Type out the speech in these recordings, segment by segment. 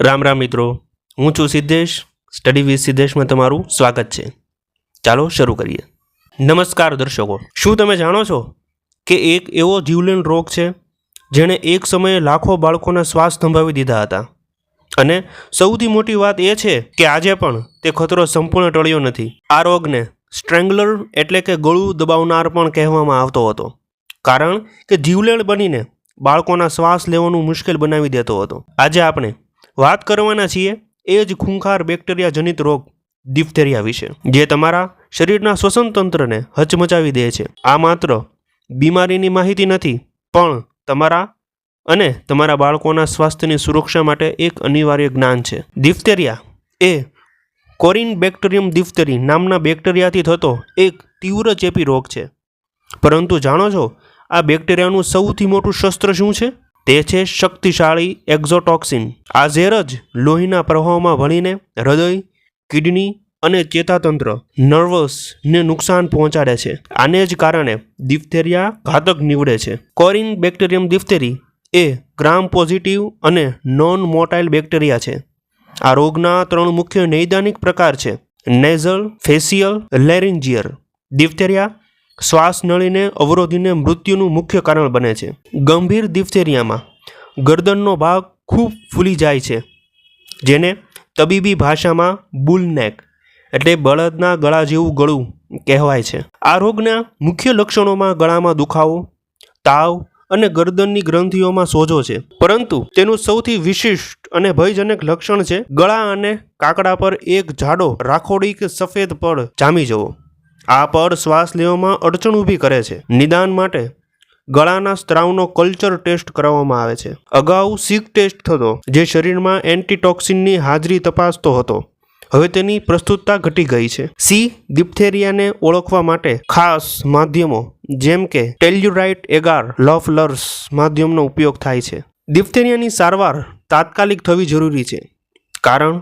રામ રામ મિત્રો, હું છું સિદ્ધેશ. સ્ટડી વિથ સિદ્ધેશમાં તમારું સ્વાગત છે. ચાલો શરૂ કરીએ. નમસ્કાર દર્શકો, શું તમે જાણો છો કે એક એવો જીવલેણ રોગ છે જેણે એક સમયે લાખો બાળકોના શ્વાસ થંભાવી દીધા હતા, અને સૌથી મોટી વાત એ છે કે આજે પણ તે ખતરો સંપૂર્ણ ટળ્યો નથી. આ રોગને સ્ટ્રેંગલર એટલે કે ગળું દબાવનાર પણ કહેવામાં આવતો હતો, કારણ કે જીવલેણ બનીને બાળકોના શ્વાસ લેવાનું મુશ્કેલ બનાવી દેતો હતો. આજે આપણે વાત કરવાના છીએ એ જ ખૂંખાર બેક્ટેરિયા જનિત રોગ ડિફ્થેરિયા વિશે, જે તમારા શરીરના શ્વસન તંત્રને હચમચાવી દે છે. આ માત્ર બીમારીની માહિતી નથી, પણ તમારા અને તમારા બાળકોના સ્વાસ્થ્યની સુરક્ષા માટે એક અનિવાર્ય જ્ઞાન છે. ડિફ્થેરિયા એ કોરિન બેક્ટેરિયમ ડિફ્થેરી નામના બેક્ટેરિયાથી થતો એક તીવ્ર ચેપી રોગ છે. પરંતુ જાણો છો આ બેક્ટેરિયાનું સૌથી મોટું શસ્ત્ર શું છે? તે છે શક્તિશાળી એક્ઝોટોક્સિન. આ ઝેર જ લોહીના પ્રવાહમાં ભળીને હૃદય, કિડની અને ચેતાતંત્ર નર્વસને નુકસાન પહોંચાડે છે. આને જ કારણે ડિફ્થેરિયા ઘાતક નીવડે છે. કોરિન બેક્ટેરિયમ ડિફ્થેરી એ ગ્રામ પોઝિટિવ અને નોન મોટાઇલ બેક્ટેરિયા છે. આ રોગના 3 મુખ્ય નૈદાનિક પ્રકાર છે: નેઝલ, ફેશિયલ, લેરિન્જિયલ. ડિફ્થેરિયા શ્વાસ નળીને અવરોધીને મૃત્યુનું મુખ્ય કારણ બને છે. ગંભીર ડિફ્થેરિયામાં ગરદનનો ભાગ ખૂબ ફૂલી જાય છે, જેને તબીબી ભાષામાં બુલનેક એટલે બળદના ગળા જેવું ગળું કહેવાય છે. આ રોગના મુખ્ય લક્ષણોમાં ગળામાં દુખાવો, તાવ અને ગરદનની ગ્રંથિઓમાં સોજો છે. પરંતુ તેનું સૌથી વિશિષ્ટ અને ભયજનક લક્ષણ છે ગળા અને કાકડા પર એક જાડો રાખોડી કે સફેદ પડ જામી જવો. આ પડ શ્વાસ લેવામાં અડચણ ઊભી કરે છે. નિદાન માટે ગળાના સ્ત્રાવનો કલ્ચર ટેસ્ટ કરવામાં આવે છે. અગાઉ સીક ટેસ્ટ થતો, જે શરીરમાં એન્ટીટોક્સિનની હાજરી તપાસતો હતો. હવે તેની પ્રસ્તુતતા ઘટી ગઈ છે. ડિફ્થેરિયાને ઓળખવા માટે ખાસ માધ્યમો જેમ કે ટેલ્યુરાઇટ એગાર લફલર્સ માધ્યમનો ઉપયોગ થાય છે. ડિફ્થેરિયાની સારવાર તાત્કાલિક થવી જરૂરી છે, કારણ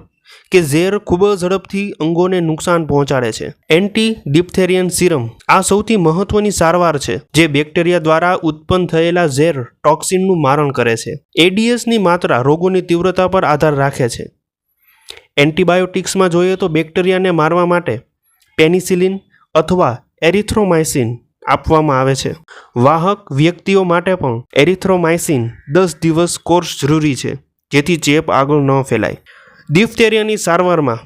કે ઝેર ખૂબ જ ઝડપથી અંગોને નુકસાન પહોંચાડે છે. એન્ટી ડિફ્થેરિયન સિરમ આ સૌથી મહત્વની સારવાર છે, જે બેક્ટેરિયા દ્વારા ઉત્પન્ન થયેલા ઝેર ટોક્સિનનું મારણ કરે છે. એડીએસની માત્રા રોગોની તીવ્રતા પર આધાર રાખે છે. એન્ટીબાયોટિક્સમાં જોઈએ તો બેક્ટેરિયાને મારવા માટે પેનિસિલિન અથવા એરિથ્રોમાઇસિન આપવામાં આવે છે. વાહક વ્યક્તિઓ માટે પણ એરિથ્રોમાઇસિન 10 દિવસ કોર્સ જરૂરી છે, જેથી ચેપ આગળ ન ફેલાય. ડિફ્થેરિયાની સારવારમાં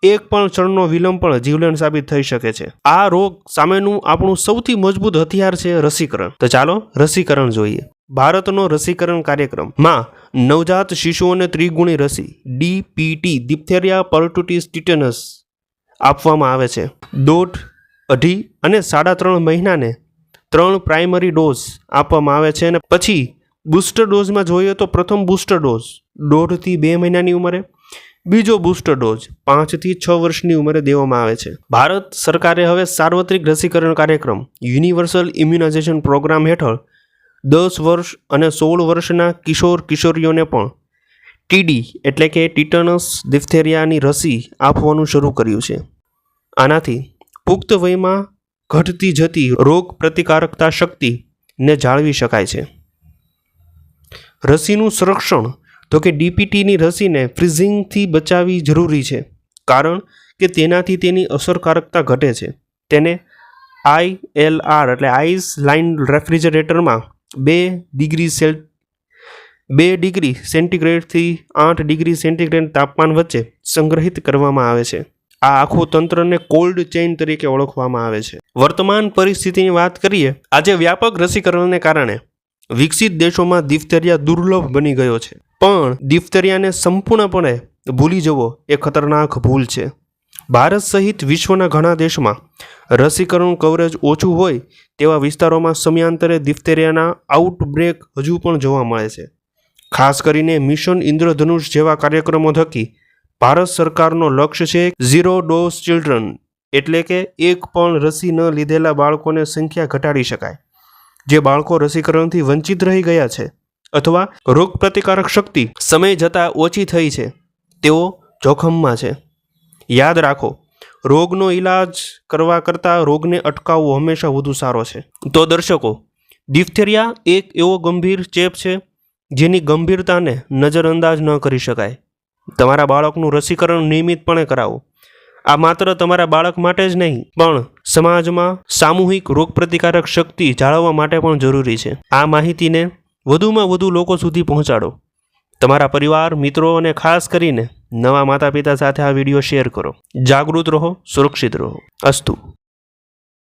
એક પણ ક્ષણનો વિલંબ પણ જીવલેણ સાબિત થઈ શકે છે. આ રોગ સામેનું આપણું સૌથી મજબૂત હથિયાર છે રસીકરણ. તો ચાલો રસીકરણ જોઈએ. ભારતનો રસીકરણ કાર્યક્રમમાં નવજાત શિશુઓને ત્રિગુણી રસી DPT ડિપ્થેરિયા પર્ટુટીસ ટીટેનસ આપવામાં આવે છે. 1.5, 2.5 અને 3.5 મહિનાને 3 પ્રાઇમરી ડોઝ આપવામાં આવે છે, અને પછી બૂસ્ટર ડોઝમાં જોઈએ તો પ્રથમ બૂસ્ટર ડોઝ 1.5 થી 2 મહિનાની ઉંમરે, બીજો બૂસ્ટર ડોઝ 5 થી 6 વર્ષની ઉંમરે દેવામાં આવે છે. ભારત સરકારે હવે સાર્વત્રિક રસીકરણ કાર્યક્રમ યુનિવર્સલ ઇમ્યુનાઇઝેશન પ્રોગ્રામ હેઠળ 10 વર્ષ અને 16 વર્ષના કિશોર કિશોરીઓને પણ TD એટલે કે ટીટનસ ડિફ્થેરિયાની રસી આપવાનું શરૂ કર્યું છે. આનાથી પુખ્ત વયમાં ઘટતી જતી રોગ પ્રતિકારકતા શક્તિને જાળવી શકાય છે. રસીનું સંરક્ષણ તો કે DPTની રસીને ફ્રીઝિંગથી બચાવવી જરૂરી છે, કારણ કે તેનાથી તેની અસરકારકતા ઘટે છે. તેને ILR એટલે આઈસ લાઇન રેફ્રિજરેટરમાં 2 ડિગ્રી સેન્ટીગ્રેડથી 8 ડિગ્રી સેન્ટીગ્રેડ તાપમાન વચ્ચે સંગ્રહિત કરવામાં આવે છે. આ આખું તંત્રને કોલ્ડ ચેઇન તરીકે ઓળખવામાં આવે છે. વર્તમાન પરિસ્થિતિની વાત કરીએ. આજે વ્યાપક રસીકરણને કારણે વિકસિત દેશોમાં ડિફ્થેરિયા દુર્લભ બની ગયો છે, પણ ડિફ્થેરિયાને સંપૂર્ણપણે ભૂલી જવો એ ખતરનાક ભૂલ છે. ભારત સહિત વિશ્વના ઘણા દેશોમાં રસીકરણ કવરેજ ઓછું હોય તેવા વિસ્તારોમાં સમયાંતરે ડિફ્થેરિયાના આઉટબ્રેક હજુ પણ જોવા મળે છે. ખાસ કરીને મિશન ઇન્દ્રધનુષ જેવા કાર્યક્રમો થકી ભારત સરકારનો લક્ષ્ય છે 0 ડોઝ ચિલ્ડ્રન એટલે કે એક પણ રસી ન લીધેલા બાળકોને સંખ્યા ઘટાડી શકાય. જે બાળકો રસીકરણથી વંચિત રહી ગયા છે અથવા રોગ પ્રતિકારક શક્તિ સમય જતાં ઓછી થઈ છે, તેઓ જોખમમાં છે. યાદ રાખો, રોગનો ઈલાજ કરવા કરતાં રોગને અટકાવવો હંમેશા વધુ સારો છે. તો દર્શકો, ડિફ્થેરિયા એક એવો ગંભીર ચેપ છે જેની ગંભીરતાને નજરઅંદાજ ન કરી શકાય. તમારા બાળકનું રસીકરણ નિયમિતપણે કરાવો. આ માત્ર તમારા બાળક માટે જ નહીં પણ સમાજમાં સામૂહિક રોગપ્રતિકારક શક્તિ જાળવવા માટે પણ જરૂરી છે. આ માહિતીને વધુમાં વધુ લોકો સુધી પહોંચાડો. તમારા પરિવાર, મિત્રો અને ખાસ કરીને નવા માતા પિતા સાથે આ વિડીયો શેર કરો. જાગૃત રહો, સુરક્ષિત રહો. અસ્તુ.